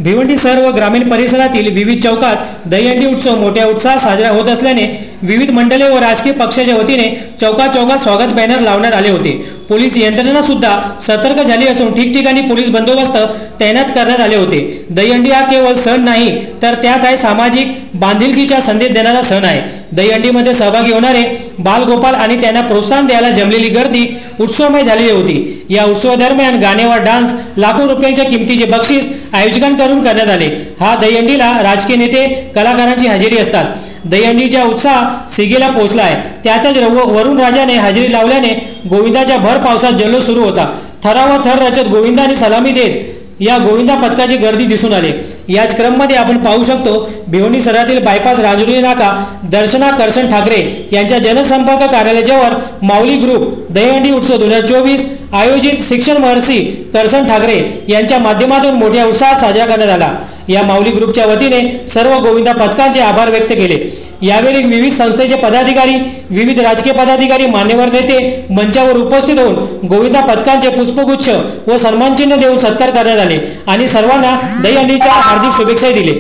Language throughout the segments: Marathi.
भिवंडी शहर व ग्रामीण परिसरातील विविध चौकात दहीहंडी उत्सव मोठ्या उत्साहात साजरा होत असल्याने विविध मंडळे व राजकीय पक्षाच्या वतीने चौकात स्वागत बॅनर लावण्यात आले होते। पोलीस यंत्रणा सुद्धा सतर्क झाली असून ठिकठिकाणी पोलीस बंदोबस्त तैनात करण्यात आले होते। दहीहंडी हा केवळ सण नाही तर त्यात आहे सामाजिक बांधिलकीचा संदेश देणारा सण आहे। दहीहंडीमध्ये सहभागी होणारे बालगोपाल आणि त्यांना प्रोत्साहन द्यायला जमलेली गर्दी उत्सवमय झालेली होती। या उत्सवादरम्यान गाण्यावर डान्स, लाखो रुपयांच्या किमतीचे बक्षीस आयोजकांकडून करण्यात आले। हा दहीहंडीला राजकीय नेते, कलाकारांची हजेरी असतात। दहीहंडीचा उत्साह सिगेला पोहोचला आहे। त्यातच वरुण राजाने हजेरी लावल्याने गोविंदाच्या भर पावसात जल्लोष सुरू होता। थरावर थर रचत गोविंदाने सलामी देत या गोविंदा पथकाची गर्दी दिसून आली। याच क्रममध्ये आपण पाहू शकतो भिवंडी शहरातील बायपास राजुरी नाका दर्शना करसन ठाकरे यांच्या जनसंपर्क कार्यालयाजवळ माऊली ग्रुप दहीहंडी उत्सव 2024 आयोजित शिक्षण महर्षी करसन ठाकरे यांच्या माध्यमातून मोठ्या उत्साहात साजरा करण्यात आला। या माऊली ग्रुपच्या वतीने सर्व गोविंदा पथकांचे आभार व्यक्त केले। यावेळी विविध संस्थेचे पदाधिकारी, विविध राजकीय पदाधिकारी, मान्यवर नेते मंचावर उपस्थित होऊन गोविंदा पथकांचे पुष्पगुच्छ व सन्मानचिन्ह देऊन सत्कार करण्यात आले आणि सर्वांना दहीहंडीच्या हार्दिक शुभेच्छा दिले।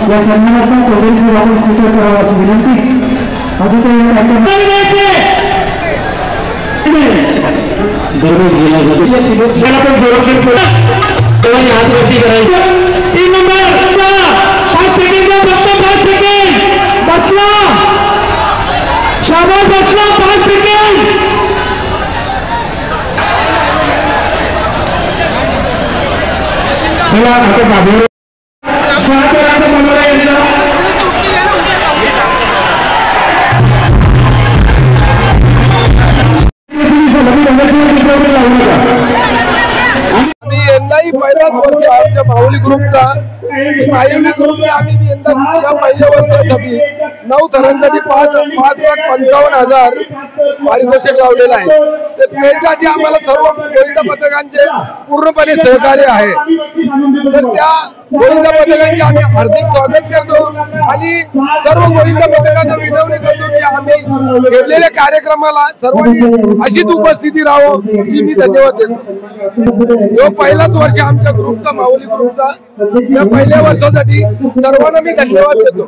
या सन्मानात्मक प्रदेशावर आपण स्वीकार करावा अशी विनंती। पहिल्याच वर्षी आमच्या माऊली ग्रुपचा आम्ही यंदा पहिल्या वर्षासाठी 9 जणांसाठी 5,55,000 पारितोषिक लावलेलं आहे। तर त्यासाठी आम्हाला सर्व गोविंदा पथकांचे पूर्णपणे सहकार्य आहे। तर त्या गोविंदा पथकांचे आम्ही हार्दिक स्वागत करतो आणि सर्व गोविंदा पथकांना विनवणी करतो की आम्ही ठेवलेल्या कार्यक्रमाला सर्वांनी अशीच उपस्थिती राहावं ही मी धन्यवाद देतो। पहिलाच वर्ष आमच्या ग्रुपचा माऊली ग्रुपचा या पहिल्या वर्षासाठी सर्वांना मी धन्यवाद देतो।